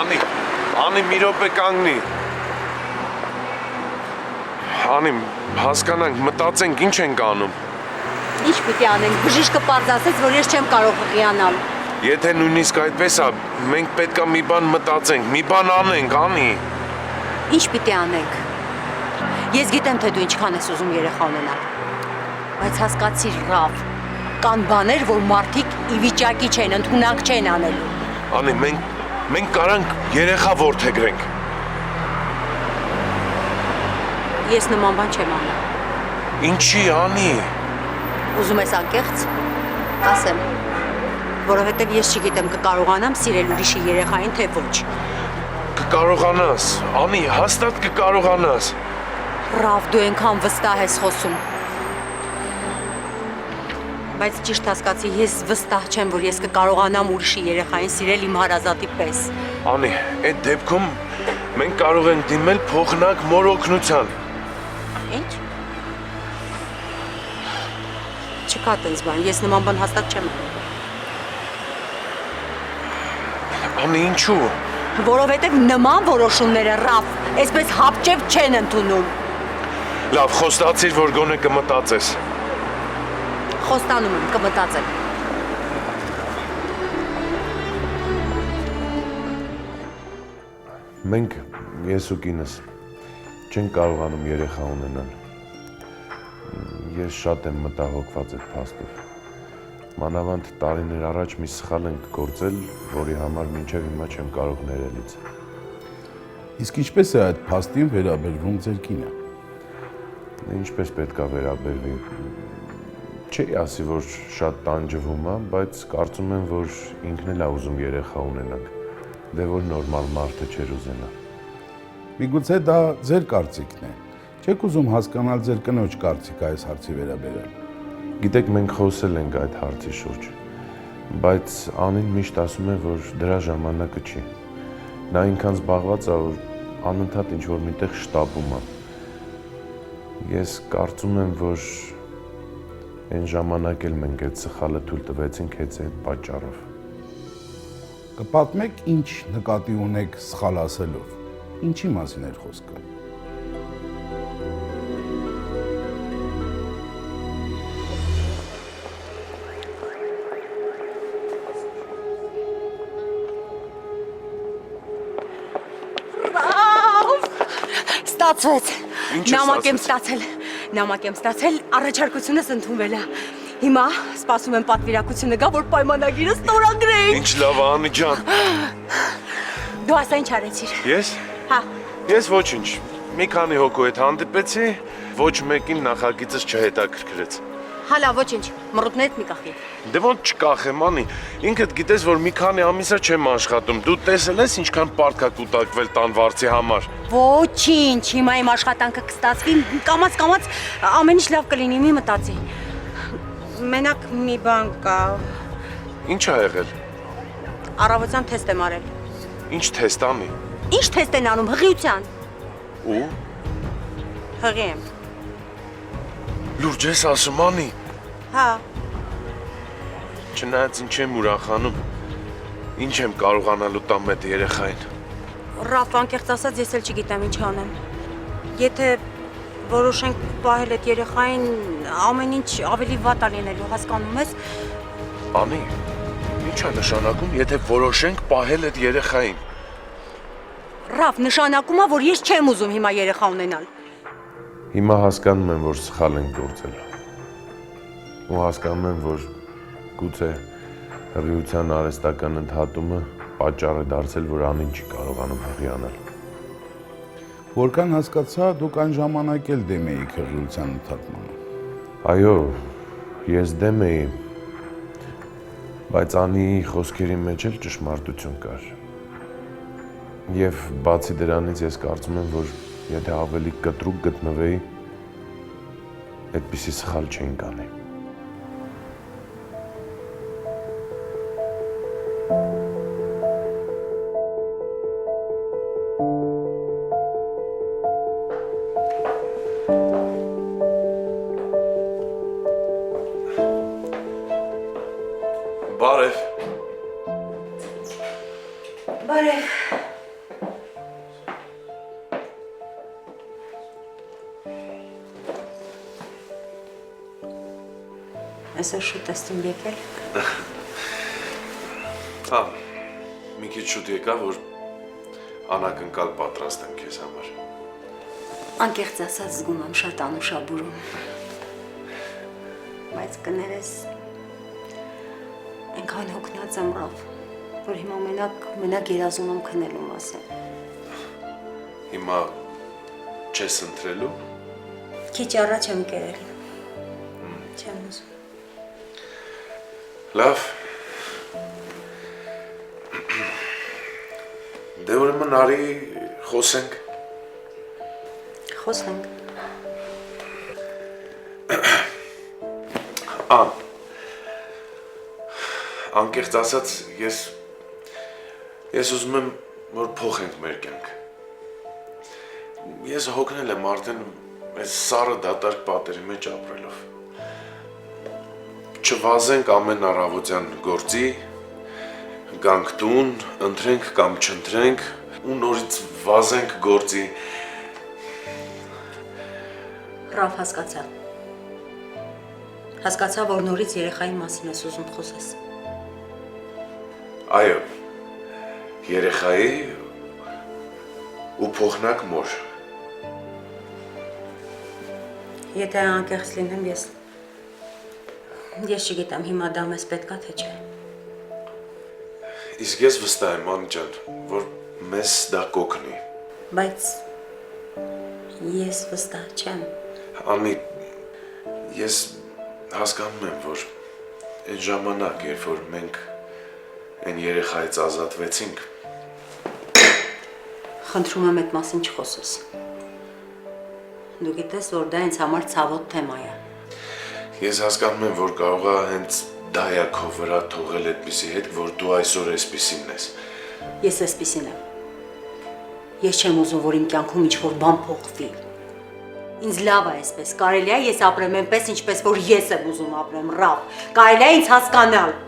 Անի մի րոպե կանգնի։ Անի, հասկանանք, մտածենք ինչ ենք անում։ Ինչ պիտի անենք, բժիշկը պարզ ասեց, որ ես չեմ կարող հղիանալ։ Եթե նույնիսկ այդպես է, մենք պետք է մի բան մտածենք, մի բան անենք, Անի։ Ինչ պիտի անենք։ Ես գիտեմ, թե դու ինչքան ես ուզում երեխա ունենալ։ Բայց հասկացիր, Ռավ, կան բաներ, որ մարդիկ ի վիճակի չեն, ընդունակ չեն անելու։ Անի, մենք կարանք երեխա որդեգրենք։ Ես նման բան չեմ անում։ Ինչի, Անի։ Ուզում ես անկեղծ, կասեմ, որովհետև ես չգիտեմ կկարողանամ սիրել ուրիշի երեխային, թե ոչ։ Կկարողանաս, Անի, հաստատ կկարողանաս։ Ռավ, դու այնքան վստահ ես խոսում։ Բայց ճիշտ հասկացի, ես վստահ չեմ, որ ես կկարողանամ ուրիշի երեխային սիրել իմ հարազատի պես։ Անի, այդ դեպքում մենք կարող ենք դիմել փոխնակ մոր օգնության։ Ինչ։ Չկա տենց բան, ես նման բան հաստատ չեմ անում։ Անի, ինչու։ Որովհետև նման որոշումները, Ռավ, այսպես հապճև չեն ընդունում։ Լավ, խոստացիր, որ գոնե կմտածես։ Խոստանում եմ, կմտածեմ։ Մենք, ես ու կինս, չենք կարողանում երեխա ունենալ։ Ես շատ եմ մտահոգված այդ փաստով։ Մանավանդ տարիներ առաջ մի սխալ ենք գործել, որի համար մինչև հիմա չեմ կարող ներելից։ Իսկ ինչպես է այդ փաստին վերաբերվում ձեր կինը։ Ինչպես պետք է վերաբերվի։ Չի ասի, որ շատ տանջվում է, բայց կարծում եմ, որ ինքն էլ է ուզում երեխա ունենանք։ Դե որ նորմալ մարդը չէր ուզենա։ Միգուցե դա ձեր կարծիքն է։ Չեք ուզում հասկանալ ձեր կնոջ կարծիքը այս հարցի վերաբերյալ։ Գիտեք, մենք խոսել ենք այդ հարցի շուրջ, բայց Անին միշտ ասում է, որ դրա ժամանակը չի։ Նա ինքան զբաղված է, որ անընդհատ ինչ-որ միտեղ շտապում է։ Ես կարծում եմ, որ այն ժամանակ էլ մենք այդ սխալը թույլ տվեցինք հենց այդ պատճառով։ Կպատմեք ինչ նկատի ունեք սխալ ասելով։ Ինչի մասին էր խոսքը։ Ստացվեց։ Ինչ է Նամակ եմ ստացվել։ ստացել։ Նամակ եմ ստացել, առաջարկությունս ընդունվել է։ Հիմա սպասում եմ պատվիրակությունը գա, որ պայմանագիրը ստորագրենք։ Ինչ լավ է, Անի ջան։ Դու ասա ինչ արեցիր։ Ես։ Հա։ Ես ոչինչ։ Մի քանի հոգու հետ հանդիպեցի, ոչ մեկին նախագիծս չհետաքրքրեց։ Հալա, ոչինչ, մռութներդ մի կախի։ Դե ոնց չկախեմ, Անի։ Ինքդ գիտես, որ մի քանի ամիսա չեմ աշխատում։ Դու տեսել ես ինչքան պարտք է կուտակվել տան վարձի համար։ Ոչինչ, հիմա իմ աշխատանքը կստացվի, կամաց ամեն ինչ լավ կլինի, մի մտածի։ Մենակ մի բան կա։ Ինչ ա եղել։ Առավոտյան թեստ եմ արել։ Ինչ թեստ, Անի։ Ինչ թեստ են անում, հղիության։ Ու։ Հղի եմ։ Լուրջ ես ասում, Անի։ Հա։ Չնայած ինչ եմ ուրախանում, ինչ եմ կարողանալու տամ այդ երեխային։ Ռաֆ, անկեղծ ասած, ես էլ չգիտեմ ինչ անեմ։ Եթե որոշենք պահել այդ երեխային, ամեն ինչ ավելի վատ է լինելու, հասկանում ես։ Անի, ինչ է նշանակում, եթե որոշենք պահել այդ երեխային։ Ռաֆ, նշանակում է, որ ես չեմ ուզում հիմա երեխա ունենալ։ Հիմա հասկանում եմ, որ սխալ ենք գործել։ Ու հասկանում եմ, որ գուցե հղիության արհեստական ընդհատումը պատճառ է դարձել, որ Անին չի կարողանում հղիանալ։ Որքան հասկացա, դուք այն ժամանակ էլ դեմ էիք հղիության ընդհատմանը։ Այո, ես դեմ էի, բայց Անիի խոսքերի մեջ էլ ճշմարտություն կար։ Եվ բացի դրանից ես կարծում եմ, որ եթե ավելի կտրուկ գտնվեի, այդպիսի սխալ չենք անի։ Բարև։ Բարև։ Այսօր շուտ ես տուն եկել։ Հա, մի քիչ շուտ եկա, որ անակնկալ պատրաստ եմ քեզ համար։ Անկեղծ ասած զգում եմ շատ անուշաբուրում։ Բայց կներես այնքան հոգնած եմ Ռաֆ, որ հիմա մենակ երազում եմ քնելու մասին։ Հիմա չես ընտրելու։ Քիչ առաջ եմ կերել։ Չեմ ուզում։ Լավ։ Դե ուրեմն արի խոսենք։ Խոսենք։ Անկեղծ ասած, ես ուզում եմ, որ փոխենք մեր կյանքը։ Ես հոգնել եմ արդեն այս սառը դատարկ պատերի մեջ ապրելով։ Չվազենք ամեն առավոտյան գործի, գանք տուն, ընտրենք կամ չընտրենք, ու նորից վազենք գործի։ Ռաֆ, հասկացա։ Հասկացա, որ նորից երեխայի մասին ես ուզում խոսես։ Այո, երեխայի ու փոխնակ մոր։ Եթե անկեղծ լինեմ, ես չգիտեմ հիմա դա մեզ պետքա թե չէ։ Իսկ ես վստահ եմ, Անի ջան, որ մեզ դա կօգնի։ Բայց ես վստահ չեմ։ Անի, ես հասկանում եմ, որ այդ ժամանակ, երբ որ մենք այն երեխայից ազատվեցինք, Խնդրում եմ այդ մասին չխոսես։ Դու գիտես, որ դա ինձ համար ցավոտ թեմա է։ ես հասկանում եմ, որ կարող է հենց դա է քո վրա թողել այդպիսի հետ, որ դու այսօր այսպիսին ես։ Ես այսպիսին եմ։ Ես չեմ ուզում, որ իմ կյանքում ինչ-որ բան փոխվի։ Ինձ լավ է այսպես, կարելի է ես ապրեմ այնպես, ինչպես որ ես եմ ուզում ապրեմ, Ռաֆ։ Կարելի է ինձ հասկանալ։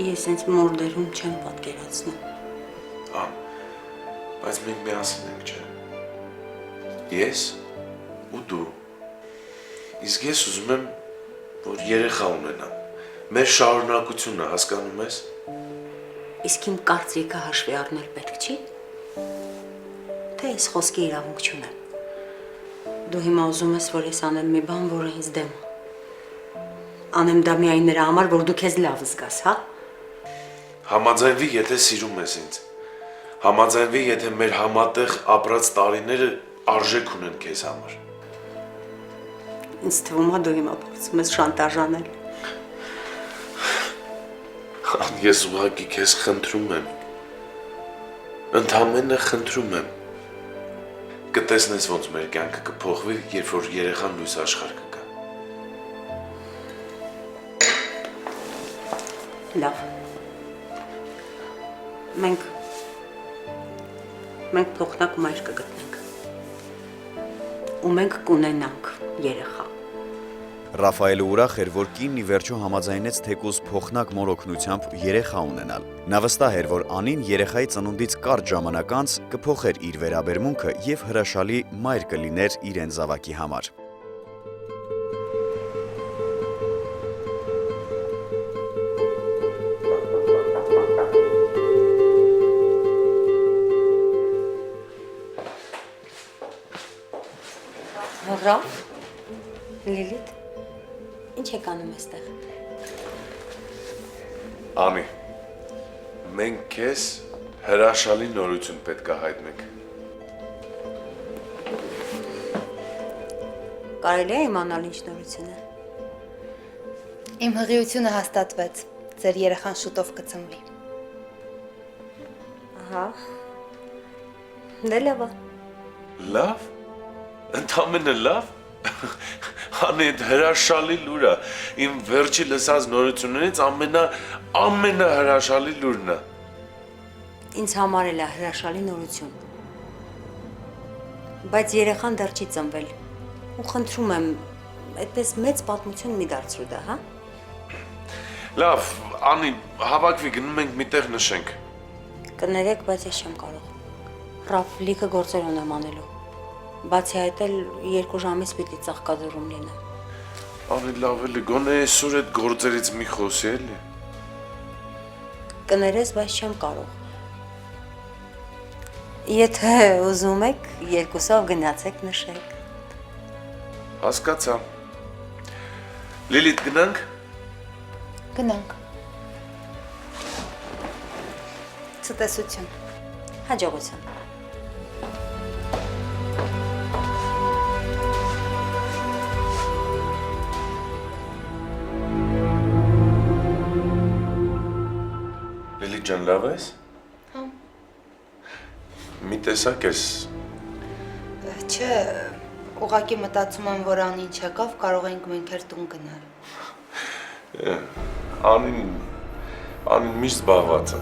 Ես ինձ մոր դերում չեմ պատկերացնում։ Բայց մենք միասին ենք, չէ։ Ես ու դու։ Իսկ ես ուզում եմ, որ երեխա ունենամ։ Մեր շարունակությունը, հասկանում ես։ Իսկ իմ կարծիքը հաշվի առնել պետք չի։ Թե ես խոսքի իրավունք չունեմ։ Դու հիմա ուզում ես, որ ես անեմ մի բան, որը ինձ դեմ է։ Անեմ դա միայն նրա համար, որ դու քեզ լավ զգաս, հա։ Համաձայնվի, եթե սիրում ես ինձ։ Համաձայնվի, եթե մեր համատեղ ապրած տարիները արժեք ունեն քեզ համար։ Ինձ թվում է դու հիմա փորձում ես շանտաժանել։ Ես ուղղակի քեզ խնդրում եմ։ Ընդամենը խնդրում եմ։ Կտեսնես ոնց մեր կյանքը կփոխվի, երբ որ երեխան լույս աշխարհ կգա։ Լավ։ Մենք փոխնակ մայր կգտնենք։ Ու մենք կունենանք երեխա։ Ռաֆայելը ուրախ էր, որ կինն ի վերջո համաձայնեց թեկուզ փոխնակ մոր օգնությամբ երեխա ունենալ։ Նա վստահ էր, որ Անին երեխայի ծնունդից կարճ ժամանակ անց կփոխեր իր վերաբերմունքը եւ հրաշալի մայր կլիներ իրեն զավակի համար։ Ռաֆ, Լիլիթ, ինչ եք անում այստեղ։ Անի, մենք քեզ հրաշալի նորություն պետք է հայտնենք։ Կարելի է իմանալ ինչ նորություն է։ Իմ հղիությունը հաստատվեց, ձեր երեխան շուտով կծնվի։ Ահա, դե լավ է։ Լավ, ընդամենը լավ, Անի, այդ հրաշալի լուրը, իմ վերջի լսած նորություններից ամենա հրաշալի լուրն է։ Ինձ համար էլ է հրաշալի նորություն։ Բայց երեխան դեռ չի ծնվել։ Ու խնդրում եմ, այդպես մեծ պատմություն մի դարձրու դա, հա։ Լավ, Անի, հավաքվի, գնում ենք միտեղ նշենք։ Կներեք, բայց ես չեմ կարող։ Ռաֆ, լիքը գործեր ունեմ անելու։ Բացի այդ էլ 2 ժամից պիտի ծաղկադրում լինեմ։ Անին լավ էլի, գոնե այսօր այդ գործերից մի խոսի էլի։ Կներես, բայց չեմ կարող։ Եթե ուզում եք, երկուսով գնացեք նշեք։ Հասկացա։ Լիլիթ գնանք։ Գնանք։ Ցտեսություն։ Հաջողություն։ Լիլիթ ջան, լավ ես։ Հա։ Մի տեսակ ես։ Չէ, ուղղակի մտածում եմ, որ Անին չեկավ, կարող ենք մենք էլ տուն գնալ։ Անին միշտ զբաղված է։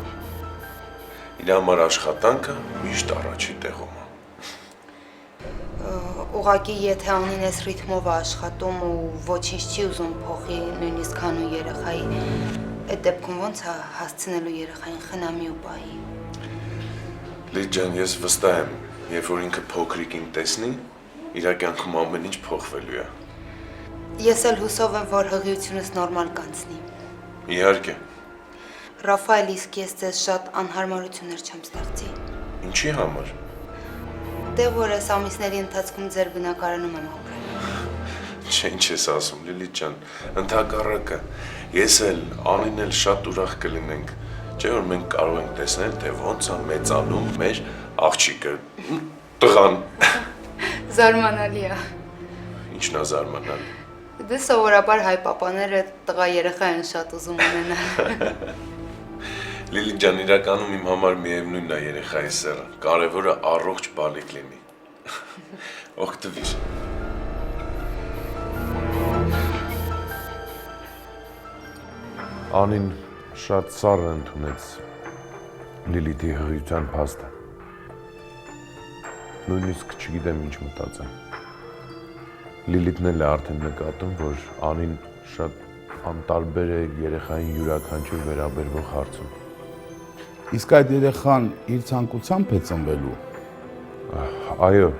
Իր համար աշխատանքը միշտ առաջի տեղում է։ Ուղղակի եթե Անին այս ռիթմով է աշխատում ու ոչինչ չի ուզում փոխի, նույնիսկ հանու երեխայի, այդ դեպքում ոնց է հասցնելու երեխային խնամի ու պահի։ Լիլիթ ջան, ես վստահ եմ, երբ որ ինքը փոքրիկին տեսնի, իր կյանքում ամեն ինչ փոխվելու է։ Ես էլ հուսով եմ, որ հղիությունս նորմալ կանցնի։ Իհարկե։ Ռաֆայել, իսկ ես ձեզ շատ անհարմարություններ չեմ ստեղծի։ Ինչի համար։ Դե որ այս ամիսների ընթացքում ձեր բնակարանում եմ ապրել։ Չէ, ինչ ես ասում, Լիլիթ ջան, ընդհակառակը, ես էլ, Անին էլ շատ ուրախ կլինենք, չէ՞ որ մենք կարող ենք տեսնել, թե ոնց է մեծանում մեր աղջիկը, տղան։ Զարմանալի է։ Ինչն է զարմանալի։ Դե սովորաբար հայ պապաները տղա երեխա են շատ ուզում ունենալ։ Լիլիթ ջան, իրականում իմ համար միևնույնն է երեխայի սերը, կարևորը առողջ բալիկ լինի։ Օգտվիր։ Անին շատ սառը ընդունեց Լիլիթի հղիության փաստը։ Նույնիսկ չգիտեմ ինչ մտածեմ։ Լիլիթն էլ է արդեն նկատում, որ Անին շատ անտարբեր է երեխային յուրաքանչյուր վերաբերվող հարցում։ Իսկ այդ երեխան իր ցանկությամբ է ծնվելու։ Այո,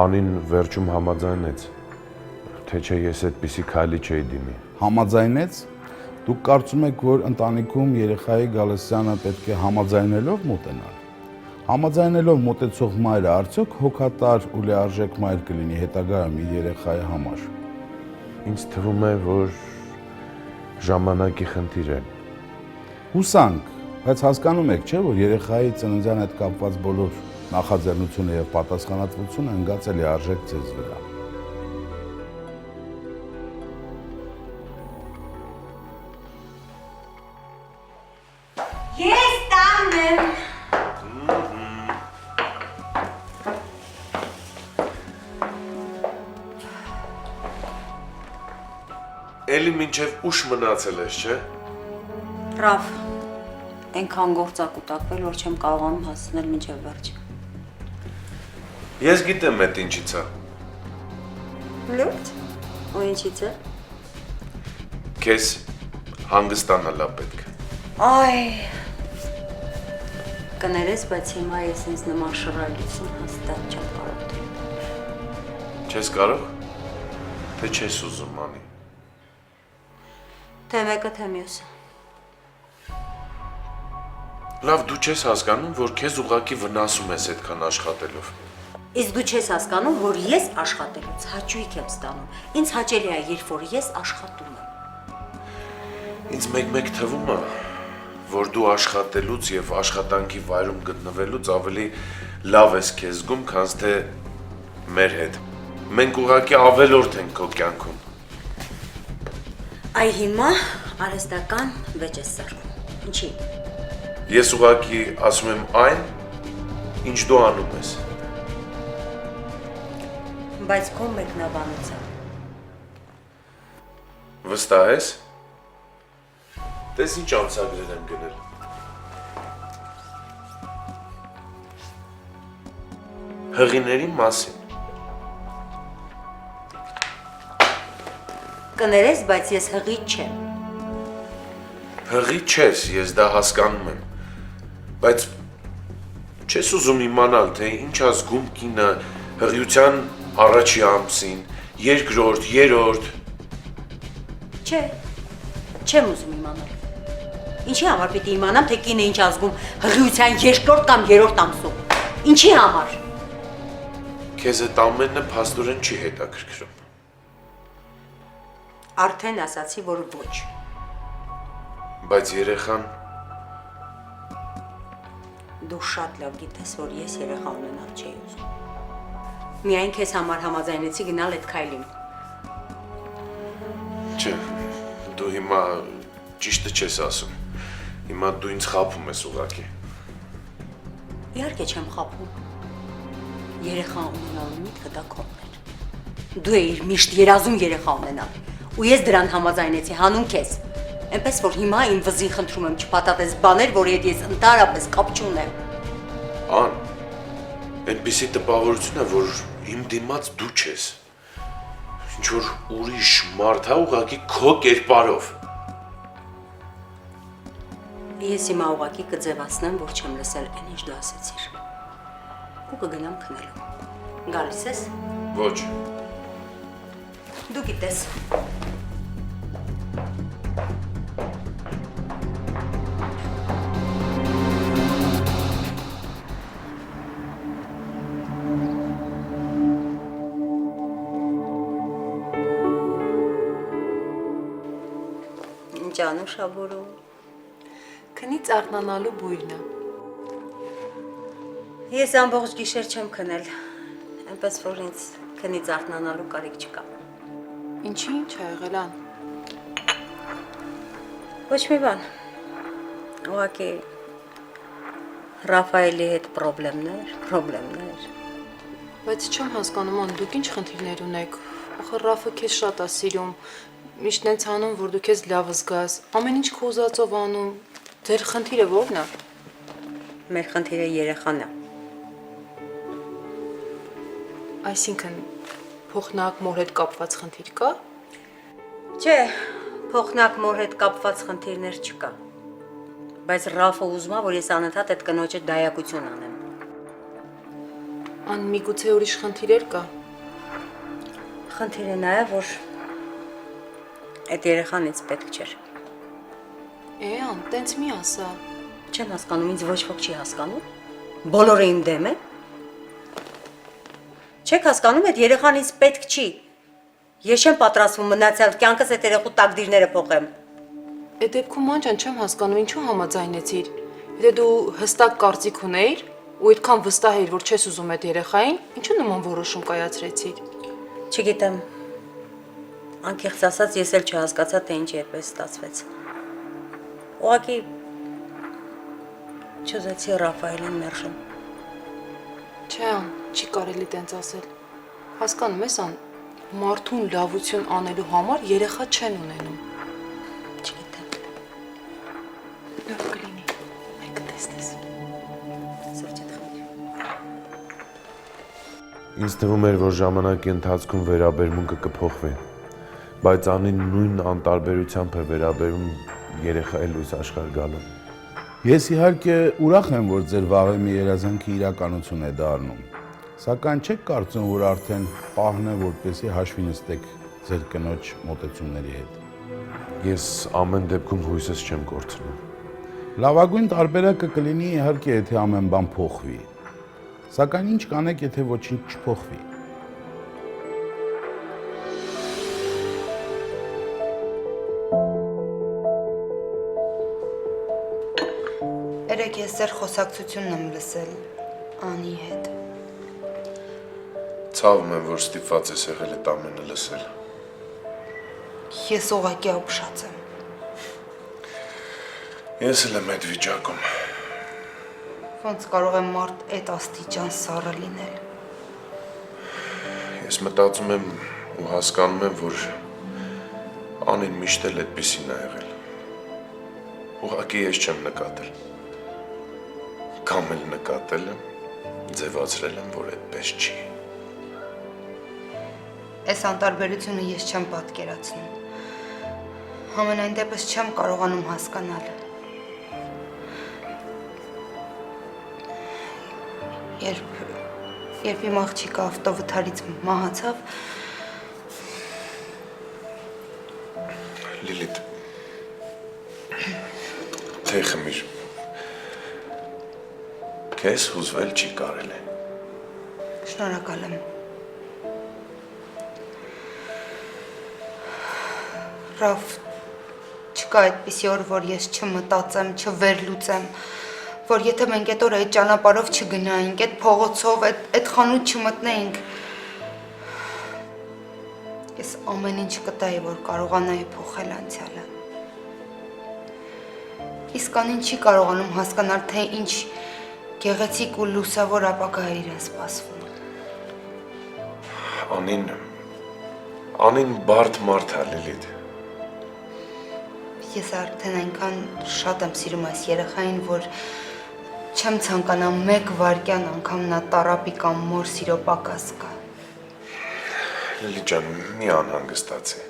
Անին վերջում համաձայնեց, թե չէ ես այդպիսի քայլի չէի դիմի։ Համաձայնեց։ Դուք կարծում եք, որ ընտանիքում երեխայի գալստյանը պետք է համաձայնելով մոտենալ։ Համաձայնելով մոտեցող մայրը արդյոք հոգատար ու լիարժեք մայր կլինի հետագայում իր երեխայի համար։ Ինձ թվում է, որ ժամանակի խնդիր է։ Հուսանք, բայց հասկանում եք, չէ՞, որ երեխայի ծննդյան հետ կապված բոլոր նախաձեռնությունը եւ պատասխանատվությունը ընկած է լիարժեք ձեզ վրա։ Ես տանն եմ։ Էլի մինչև ուշ մնացել ես, չէ՞։ Ռաֆ, այնքան գործակուտակվել, որ չեմ կարողանում հասցնել մինչև վերջ։ Ես գիտեմ այդ ինչից է։ Լուրջ։ Ու ինչից է։ Քեզ հանգստանալա պետք։ Այ։ Կներես, բայց հիմա ես ինձ նման շռայլություն հաստատ չեմ կարող դնել։ Չես կարող։ Թե չես ուզում անի։ Թե մեկը, թե մյուսը։ Լավ, դու չես հասկանում, որ քեզ ուղղակի վնասում ես այդքան աշխատելով։ Իսկ դու չես հասկանում, որ ես աշխատելուց հաճույք եմ ստանում։ Ինձ հաճելի է, երբ որ ես աշխատում եմ։ Ինձ մեկ-մեկ թվում է, որ դու աշխատելուց եւ աշխատանքի վայրում գտնվելուց ավելի լավ ես քեզ զգում, քան թե մեր հետ։ Մենք ուղղակի ավելորդ ենք քո կյանքում։ Այ հիմա արհեստական վեճ ես սարքում։ Ինչի՞։ Ես ուղղակի ասում եմ այն, ինչ դու անում ես։ Բայց քո մեկնաբանությամբ։ Վստահ ես։ Տես ինչ ամսագրեր եմ գնել։ Հղիների մասին։ Կներես, բայց ես հղի չեմ։ Հղի չես, ես դա հասկանում եմ։ Բայց չես ուզում իմանալ, թե ինչ է զգում կինը հղիության առաջի ամսին, երկրորդ, երրորդ։ Չէ, չեմ ուզում իմանալ։ Ինչի համար պիտի իմանամ, թե կինը ինչ ազգում հղիության երկրորդ կամ երրորդ ամսում։ Ինչի համար։ Քեզ այդ ամենը փաստորեն չի հետաքրքրում։ Արդեն ասացի, որ ոչ։ Բայց երեխան Դու շատ լավ գիտես, որ ես երեխա ունենալ չէի ուզում։ Միայն քեզ համար համաձայնեցի գնալ այդ քայլին։ չէ, դու հիմա ճիշտը չես ասում։ Հիմա դու ինձ խաբում ես ուղղակի։ Իհարկե չեմ խաբում։ Երեխա ունենալու միտքը դա քոնն էր։ Դու էիր միշտ երազում երեխա ունենալ, ու ես դրան համաձայնեցի հանուն քեզ։ Այնպես որ հիմա իմ վզին խնդրում եմ չպատատես բաներ, որի հետ ես ընդհանրապես կապ չունեմ։ Ան, այնպիսի տպավորություն է, որ իմ դիմաց դու չես։ Ինչ որ ուրիշ մարդ է ուղղակի քո կերպարով։ Ես հիմա ուղղակի կձևացնեմ, որ չեմ լսել այն ինչ դու ասեցիր։ Ու կգնամ քնելու։ Գալիս ես։ Ոչ։ Դու գիտես։ Ինչ անուշաբուրու։ Քնից արթնանալու բույրն է։ Ես ամբողջ գիշեր չեմ քնել, այնպես որ ինձ քնից արթնանալու կարիք չկա։ Ինչի ինչ ա եղել ան։ Ոչ մի բան։ Ուղղակի Ռաֆայելի հետ պրոբլեմներ։ Բայց չեմ հասկանում ան, դուք ինչ խնդիրներ ունեք։ Ախր Ռաֆը քեզ շատ է սիրում։ Միշտ նենց անում, որ դու քեզ լավ զգաս։ Ամեն ինչ քո ուզածով անում։ Ձեր խնդիրը ո՞րն է։ Մեր խնդիրը երեխան է։ Այսինքն փոխնակ մոր հետ կապված խնդիր կա։ Չէ, փոխնակ մոր հետ կապված խնդիրներ չկա։ Բայց Ռաֆը ուզում է, որ ես անընդհատ այդ կնոջը դայակություն անեմ։ Ան միգուցե ուրիշ խնդիրեր կա։ Խնդիրը նա է, որ այդ երեխան ինձ պետք չէր։ Ան, տենց մի ասա։ Չեմ հասկանում, ինձ ոչ ոք չի հասկանում։ Բոլորը իմ դեմ է։ Չեք հասկանում, այդ երեխան ինձ պետք չի։ Ես չեմ պատրաստվում մնացյալ կյանքս այդ երեխու տակդիրները փոխեմ։ Այդ դեպքում ման չեմ հասկանում, ինչու համաձայնեցիր։ Եթե դու հստակ կարծիք ունեիր ու այդքան վստահ էիր, որ չես ուզում այդ երեխային, ինչու նման որոշում կայացրեցիր։ Չգիտեմ։ Անկեղծ ասած, ես էլ չհասկացա, թե ինչ երպես ստացվեց։ Ուղղակի չուզեցի Ռաֆայելին մերժեմ։ Չէ, չի կարելի տենց ասել։ Հասկանում ես, ան, մարդուն լավություն անելու համար երեխա չեն ունենում։ Չգիտեմ։ Լավ կլինի, այ կտեսնես։ Սրճդ խմիր։ Ինձ թվում էր, որ ժամանակի ընթացքում վերաբերմունքը կփոխվի, բայց Անին նույն անտարբերությամբ է վերաբերում երեխայի լույս աշխարհ գալու։ Ես իհարկե ուրախ եմ, որ ձեր վաղեմի երազանքի իրականություն է դառնում։ Սակայն չեք կարծում, որ արդեն պահն է, որպեսզի հաշվի նստեք ձեր կնոջ մոտեցումների հետ։ Ես ամեն դեպքում հույսս չեմ կորցնում։ Լավագույն տարբերակը կլինի իհարկե, եթե ամեն բան փոխվի։ Սակայն ինչ կանեք, եթե ոչինչ չփոխվի։ Երեք ես ձեր խոսակցությունն եմ լսել Անի հետ։ Ցավում եմ, որ ստիպված ես եղել այդ ամենը լսել։ Ես ուղղակի ապշած եմ։ Ես էլ եմ այդ վիճակում։ Ոնց կարող է մարդ այդ աստիճան սառը լինել։ Ես մտածում եմ ու հասկանում եմ, որ Անին միշտ էլ այդպեսին է եղել։ Ուղղակի ես չեմ նկատել։ Կամ էլ նկատել եմ, ձևացրել եմ, որ այդպես չի։ Այս անտարբերությունը ես չեմ պատկերացնում։ Համենայն դեպս չեմ կարողանում հասկանալ։ Երբ իմ աղջիկը ավտովթարից մահացավ, Լիլիթ, թե խմիր, քեզ հուզվել չի կարել է։ Շնորհակալ եմ։ Ռաֆ, չկա այդպիսի օր, որ ես չմտածեմ, չվերլուծեմ, որ եթե մենք այդ օրը այդ ճանապարհով չգնայինք, այդ փողոցով, այդ խանութ չմտնեինք, ես ամեն ինչ կտայի, որ կարողանայի փոխել անցյալը։ Իսկ անին չի կարողանում հասկանալ, թե ինչ գեղեցիկ ու լուսավոր ապագա է իրեն սպասվում։ Անին բարդ մարդ է, Լիլիթ։ Ես արդեն այնքան շատ եմ սիրում այս երեխային, որ չեմ ցանկանա մեկ վայրկյան անգամ նա տարապի կամ մոր սիրո պակաս կա։ Լիլիթ ջան, մի անհանգստացի։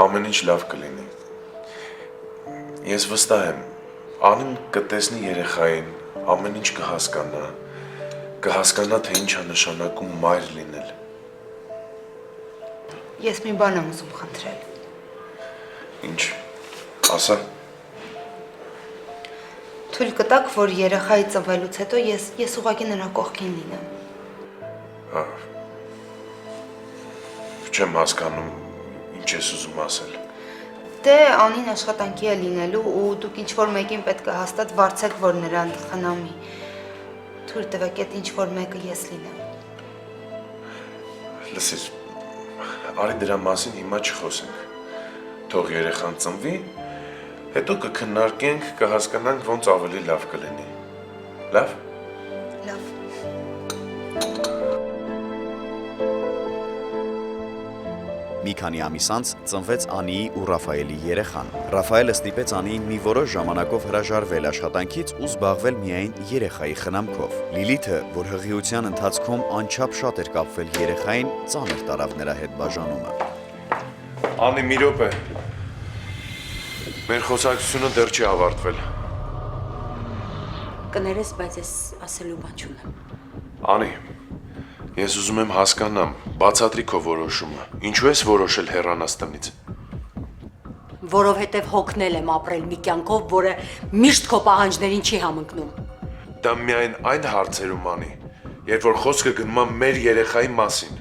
Ամեն ինչ լավ կլինի։ Ես վստահ եմ, Անին կտեսնի երեխային, ամեն ինչ կհասկանա, թե ինչ է նշանակում մայր լինել։ Ես մի բան եմ ուզում խնդրել։ Ինչ, ասա։ Թույլ կտաք, որ երեխայի ծնվելուց հետո ես ուղղակի նրա կողքին լինեմ։ Չեմ հասկանում, ինչ ես ուզում ասել։ Դե Անին աշխատանքի է լինելու ու դուք ինչ-որ մեկին պետք է հաստատ վարձեք, որ նրան խնամի։ Թույլ տվեք, այդ ինչ-որ մեկը ես լինեմ։ Լսիր, արի դրա մասին հիմա չխոսենք։ Թող երեխան ծնվի, հետո կքննարկենք, կհասկանանք ոնց ավելի լավ կլինի։ Լավ։ Լավ։ Մի քանի ամիս անց ծնվեց Անիի ու Ռաֆայելի երեխան։ Ռաֆայելը ստիպեց Անիին մի որոշ ժամանակով հրաժարվել աշխատանքից ու զբաղվել միայն երեխայի խնամքով։ Լիլիթը, որ հղիության ընթացքում անչափ շատ էր կապվել երեխային, ծանր տարավ նրա հետ բաժանումը։ Անի, մի րոպե։ Մեր խոսակցությունը դեռ չի ավարտվել։ Կներես, բայց ես ասելու բան չունեմ։ Անի, ես ուզում եմ հասկանամ, բացատրի քո որոշումը։ Ինչու ես որոշել հեռանալ տնից։ Որովհետև հոգնել եմ ապրել մի կյանքով, որը միշտ քո պահանջներին չի համընկնում։ Դա միայն այն հարցերում, Անի, երբ որ խոսքը գնում է մեր երեխայի մասին։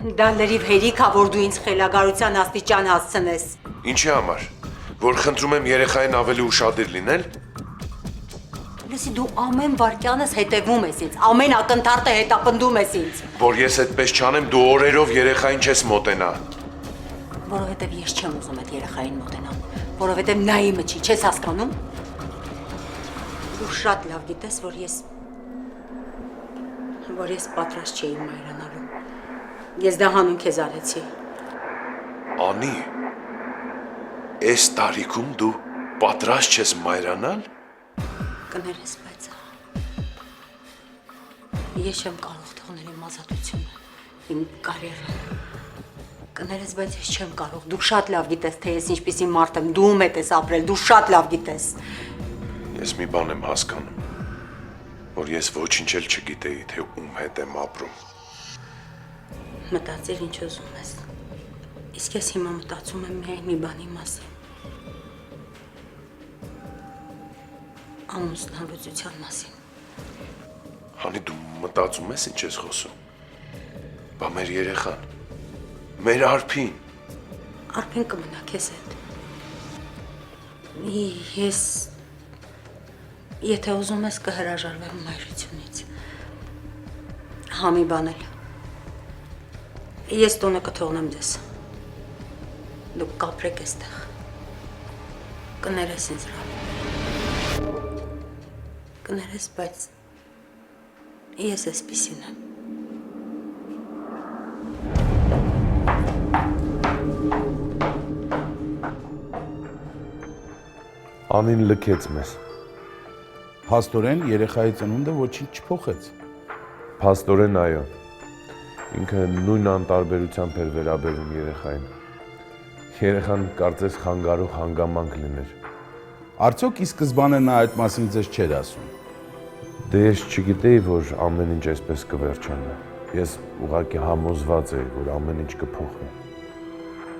Դա լրիվ հերիք է, որ դու ինձ խելագարության աստիճան հասցնես։ Ինչի համար։ Որ խնդրում եմ երեխային ավելի ուշադիր լինել։ Լսի, դու ամեն վարքյանս հետևում ես ինձ, ամեն ակնթարթը հետապնդում ես ինձ։ Որ ես այդպես չանեմ, դու օրերով երեխային չես մոտենա։ Որովհետև ես չեմ ուզում այդ երեխային մոտենամ, որովհետև նա իմը չի, չես հասկանում։ Դու շատ լավ գիտես, որ ես պատրաստ չէի մայրանալու։ Ես դա հանուն քեզ արեցի։ Անի, այս տարիքում դու պատրաստ չես մայրանալ։ Կներես, բայց ես չեմ կարող թողնել իմ ազատությունը, իմ կարիերան։ Կներես, բայց ես չեմ կարող։ Դու շատ լավ գիտես, թե ես ինչպիսի մարդ եմ, դու ում հետ ես ապրել, դու շատ լավ գիտես։ Ես մի բան եմ հասկանում, որ ես ոչինչ էլ չգիտեի, թե ում հետ եմ ապրում։ Մտածիր ինչ ուզում ես։ Իսկ ես հիմա մտածում եմ միայն մի բանի մասին։ Ամուսնալուծության մասին։ Հանի, դու մտածում ես ինչ ես խոսում։ Բա մեր երեխան, մեր Արփին։ Արփին կմնա քեզ հետ։ Ես եթե ուզում ես կհրաժարվեմ մայրությունից։ Համի բան էլ։ Ես տունը կթողնեմ ձեզ։ Դուք կապրեք այստեղ։ Կներես ինձ լավ։ Կներես, բայց ես էսպիսին եմ։ Անին լքեց մեզ։ Փաստորեն երեխայի ծնունդը ոչինչ չփոխեց։ Փաստորեն այո։ Ինքը նույն անտարբերությամբ էր վերաբերում երեխային։ Երեխան կարծես խանգարող հանգամանք լիներ։ Արդյոք ի սկզբանե նա այդ մասին ձեզ չէր ասում։ Դե ես չգիտեի, որ ամեն ինչ այսպես կվերջանա։ Ես ուղղակի համոզված էի, որ ամեն ինչ կփոխվի։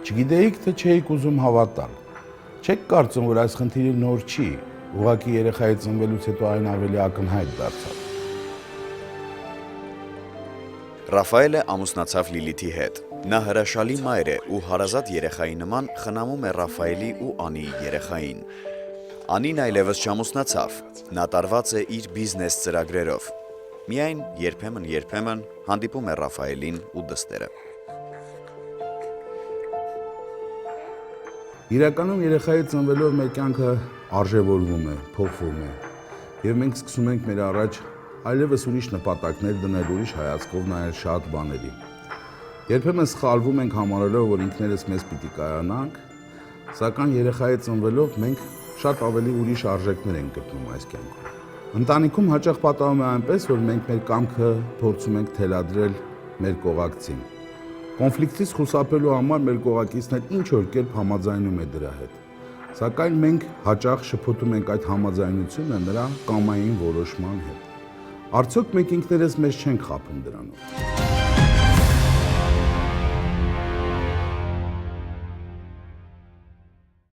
Չգիտեիք, թե չէիք ուզում հավատալ։ Չեք կարծում, որ այս խնդիրը նոր չի, ուղղակի երեխայի ծնվելուց հետո այն ավելի ակնհայտ դարձավ։ Ռաֆայելը ամուսնացավ Լիլիթի հետ։ Նա հրաշալի մայր է ու հարազատ երեխայի նման խնամում է Ռաֆայելի ու Անիի երեխային։ Անին այլևս չամուսնացավ, նա տարված է իր բիզնես ծրագրերով։ Միայն երբեմն հանդիպում է Ռաֆայելին ու դստերը։ Իրականում երեխայի ծնվելով մեր կյանքը արժևորվում է, փոխվում է, եւ մենք սկսում ենք մեր առաջ այլևս ուրիշ նպատակներ դնել, ուրիշ հայացքով նայել շատ բաների։ Երբեմն սխալվում ենք համարելով, որ ինքներս մեզ պիտի կայանանք, սակայն երեխայի ծնվելով մենք շատ ավելի ուրիշ արժեքներ ենք գտնում այս կյանքում։ Ընտանիքում հաճախ պատահում է այնպես, որ մենք մեր կամքը փորձում ենք թելադրել մեր կողակցին։ Կոնֆլիկտից խուսափելու համար մեր կողակիցն ինչ որ կերպ համաձայնում է դրա հետ։ Սակայն մենք հաճախ շփոթում ենք այդ համաձայնությունը նրա կամային որոշման հետ։ Արդյոք մենք ինքներս մեզ չենք խաբում դրանով։